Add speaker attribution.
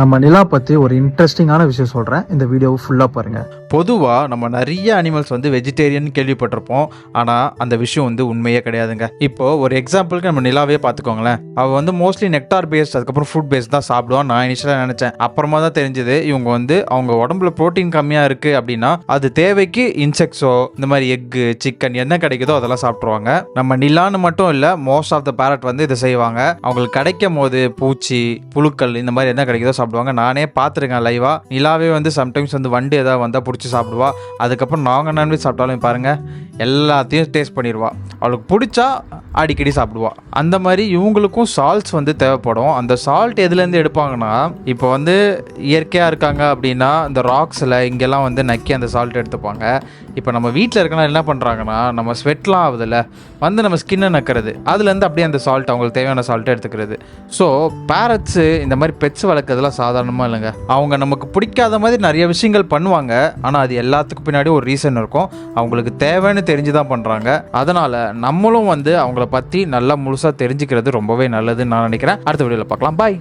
Speaker 1: நம்ம நிலா பற்றி ஒரு இன்ட்ரெஸ்டிங்கான விஷயம் சொல்கிறேன், இந்த வீடியோவை ஃபுல்லாக பாருங்கள்.
Speaker 2: பொதுவாக நம்ம நிறைய அனிமல்ஸ் வந்து வெஜிடேரியன் கேள்விப்பட்டிருப்போம். ஆனால் அந்த விஷயம் வந்து உண்மையே கிடையாதுங்க. இப்போது ஒரு எக்ஸாம்பிளுக்கு நம்ம நிலாவே பார்த்துக்கோங்களேன். அவள் வந்து மோஸ்ட்லி நெக்டார் பேஸ்ட், அதுக்கப்புறம் ஃப்ரூட் பேஸ்ட் தான் சாப்பிடுவான். நான் இனிஷியலாக நினச்சேன். அப்புறமா தான் தெரிஞ்சது இவங்க வந்து அவங்க உடம்புல ப்ரோட்டீன் கம்மியாக இருக்குது அப்படின்னா அது தேவைக்கு இன்செக்ட்ஸோ இந்த மாதிரி எக்கு, சிக்கன் என்ன கிடைக்குதோ அதெல்லாம் சாப்பிட்ருவாங்க. நம்ம நிலான்னு மட்டும் இல்லை, மோஸ்ட் ஆஃப் த பேரட் வந்து இதை செய்வாங்க. அவங்களுக்கு கிடைக்கும் போது பூச்சி, புழுக்கள் இந்த மாதிரி என்ன கிடைக்குதோ சாப்பிடுவாங்க. நானே பார்த்துருக்கேன் லைவா. நிலாவே வந்து சம்டைம்ஸ் வந்து வண்டு ஏதாவது வந்தால் பிடிச்சி சாப்பிடுவா. அதுக்கப்புறம் நாங்கள் நான்வெஜ் சாப்பிட்டாலும் பாருங்கள் எல்லாத்தையும் டேஸ்ட் பண்ணிடுவா. அவளுக்கு பிடிச்சா அடிக்கடி சாப்பிடுவா. அந்த மாதிரி இவங்களுக்கும் சால்ட்ஸ் வந்து தேவைப்படும். அந்த சால்ட் எதுலேருந்து எடுப்பாங்கன்னா, இப்போ வந்து இயற்கையாக இருக்காங்க அப்படின்னா இந்த ராக்ஸில் இங்கெல்லாம் வந்து நக்கி அந்த சால்ட் எடுத்துப்பாங்க. இப்போ நம்ம வீட்டில் இருக்கலாம் என்ன பண்ணுறாங்கன்னா, நம்ம ஸ்வெட்லாம் ஆகுதில்ல, வந்து நம்ம ஸ்கின்னை நக்கிறது, அதுலேருந்து அப்படியே அந்த சால்ட் அவங்களுக்கு தேவையான சால்ட்டை எடுத்துக்கிறது. ஸோ பேரட்ஸு இந்த மாதிரி பெட்ஸ் வளர்க்குறதுலாம் சாதாரணமாக இல்லைங்க. அவங்க நமக்கு பிடிக்காத மாதிரி நிறைய விஷயங்கள் பண்ணுவாங்க. ஆனால் அது எல்லாத்துக்கும் பின்னாடி ஒரு ரீசன் இருக்கும். அவங்களுக்கு தேவைன்னு தெரிஞ்சு தான் பண்ணுறாங்க. அதனால் நம்மளும் வந்து அவங்கள பற்றி நல்லா முழுசாக தெரிஞ்சுக்கிறது ரொம்பவே நல்லதுன்னு நான் நினைக்கிறேன். அடுத்த வீடியோவில் பார்க்கலாம். பாய்.